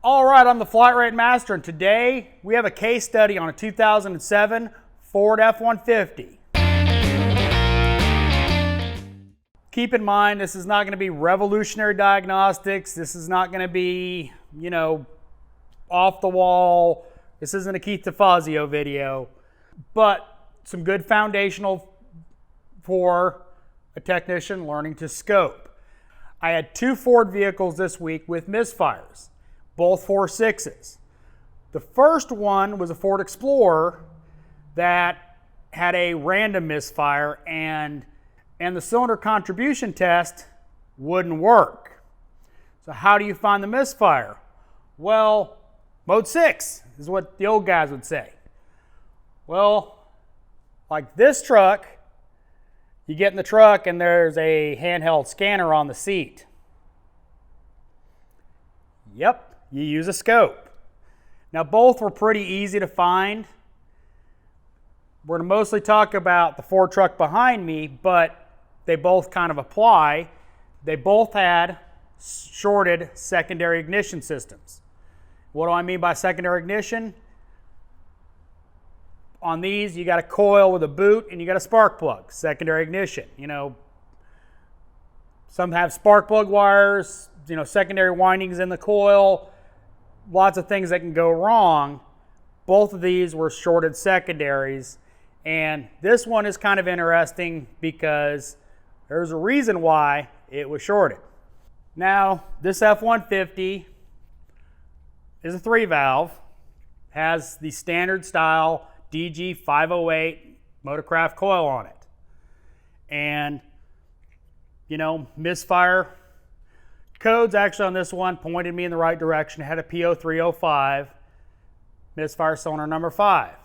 All right, I'm the flatratemaster, and today we have a case study on a 2007 Ford F-150. Keep in mind, this is not going to be revolutionary diagnostics. This is not going to be, off the wall. This isn't a Keith DeFazio video, but some good foundational for a technician learning to scope. I had two Ford vehicles this week with misfires, both 4.6s. The first one was a Ford Explorer that had a random misfire, and the cylinder contribution test wouldn't work. So how do you find the misfire? Well, mode 6 is what the old guys would say. Well, like this truck, you get in the truck and there's a handheld scanner on the seat. Yep. You use a scope. Now, both were pretty easy to find. We're going to mostly talk about the Ford truck behind me, but they both kind of apply. They both had shorted secondary ignition systems. What do I mean by secondary ignition? On these, you got a coil with a boot and you got a spark plug, secondary ignition. Some have spark plug wires, secondary windings in the coil. Lots of things that can go wrong. Both of these were shorted secondaries, and this one is kind of interesting because there's a reason why it was shorted. Now, this F-150 is a 3-valve, has the standard style DG 508 Motorcraft coil on it. And, misfire codes actually on this one pointed me in the right direction. It had a P0305, misfire cylinder number 5.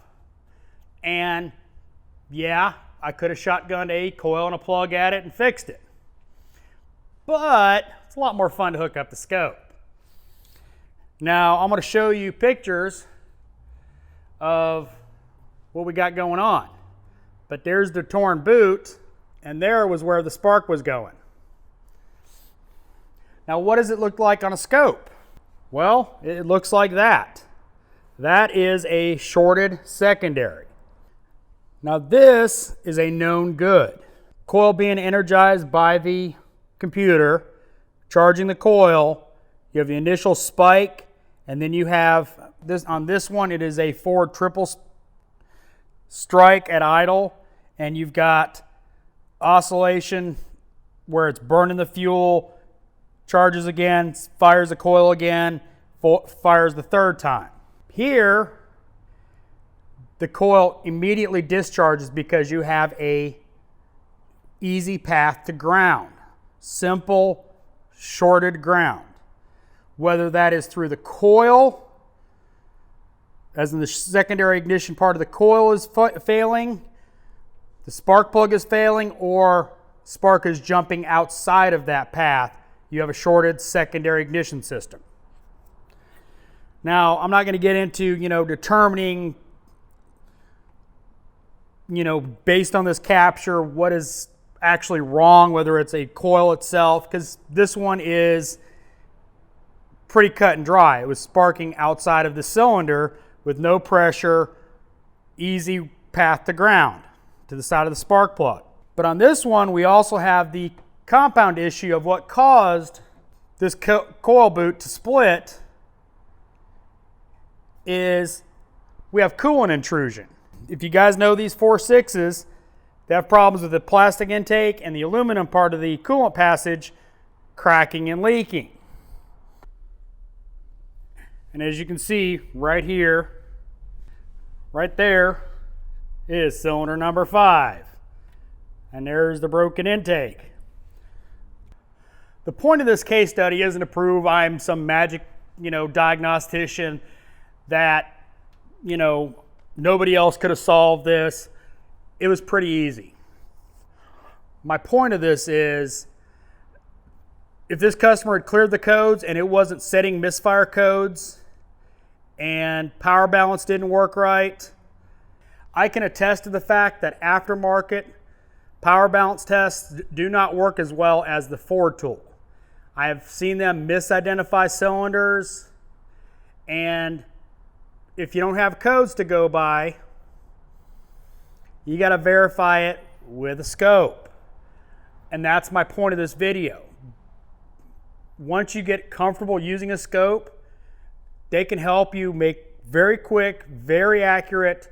And yeah, I could have shotgunned a coil and a plug at it and fixed it. But it's a lot more fun to hook up the scope. Now I'm going to show you pictures of what we got going on. But there's the torn boot, and there was where the spark was going. Now, what does it look like on a scope? Well, it looks like that. That is a shorted secondary. Now, this is a known good. Coil being energized by the computer, charging the coil, you have the initial spike, and then you have this. On this one, it is a Ford triple strike at idle, and you've got oscillation where it's burning the fuel, charges again, fires the coil again, fires the third time. Here, the coil immediately discharges because you have a easy path to ground. Simple, shorted ground. Whether that is through the coil, as in the secondary ignition part of the coil is failing, the spark plug is failing, or spark is jumping outside of that path, you have a shorted secondary ignition system. Now, I'm not going to get into, determining, based on this capture, what is actually wrong, whether it's a coil itself, because this one is pretty cut and dry. It was sparking outside of the cylinder with no pressure, easy path to ground, to the side of the spark plug. But on this one, we also have the compound issue of what caused this coil boot to split. Is we have coolant intrusion. If you guys know these 4.6s, they have problems with the plastic intake and the aluminum part of the coolant passage cracking and leaking. And as you can see right here, right there is cylinder number 5. And there's the broken intake. The point of this case study isn't to prove I'm some magic, diagnostician that, nobody else could have solved this. It was pretty easy. My point of this is, if this customer had cleared the codes and it wasn't setting misfire codes and power balance didn't work right, I can attest to the fact that aftermarket power balance tests do not work as well as the Ford tool. I have seen them misidentify cylinders, And if you don't have codes to go by, you got to verify it with a scope. And that's my point of this video. Once you get comfortable using a scope, they can help you make very quick, very accurate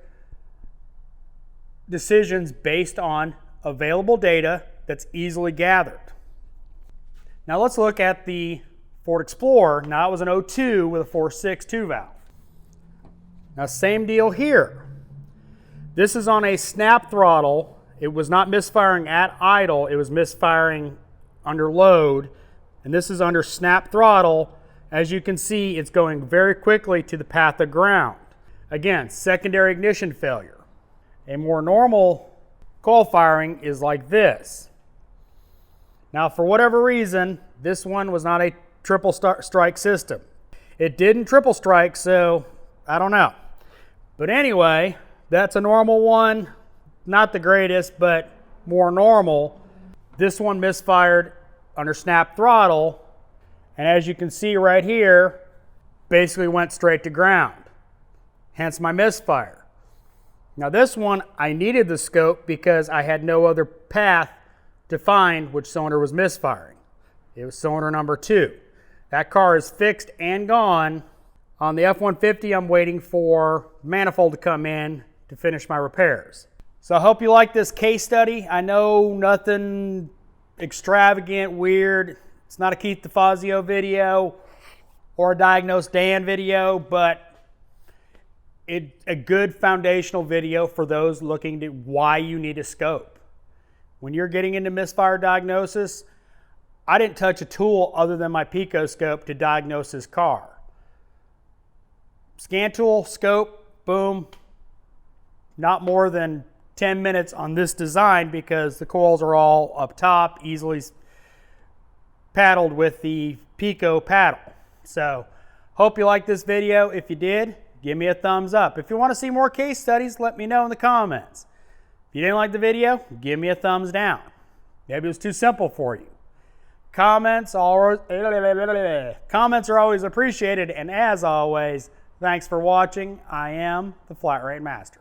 decisions based on available data that's easily gathered. Now let's look at the Ford Explorer. Now it was an 02 with a 4.6 2-valve. Now same deal here. This is on a snap throttle. It was not misfiring at idle, it was misfiring under load. And this is under snap throttle. As you can see, it's going very quickly to the path of ground. Again, secondary ignition failure. A more normal coil firing is like this. Now, for whatever reason, this one was not a triple strike system. It didn't triple strike, so I don't know. But anyway, that's a normal one. Not the greatest, but more normal. This one misfired under snap throttle, and as you can see right here, basically went straight to ground. Hence my misfire. Now this one, I needed the scope because I had no other path to find which cylinder was misfiring. It was cylinder number 2. That car is fixed and gone. On the F150, I'm waiting for manifold to come in to finish my repairs. So I hope you like this case study. I know nothing extravagant, weird. It's not a Keith DeFazio video or a Diagnose Dan video, but it's a good foundational video for those looking to why you need a scope. When you're getting into misfire diagnosis, I didn't touch a tool other than my Pico scope to diagnose this car. Scan tool, scope, boom. Not more than 10 minutes on this design because the coils are all up top, easily paddled with the Pico paddle. So, hope you liked this video. If you did, give me a thumbs up. If you want to see more case studies, let me know in the comments. If you didn't like the video, give me a thumbs down. Maybe it was too simple for you. Comments are always appreciated, and as always, thanks for watching. I am the Flat Rate Master.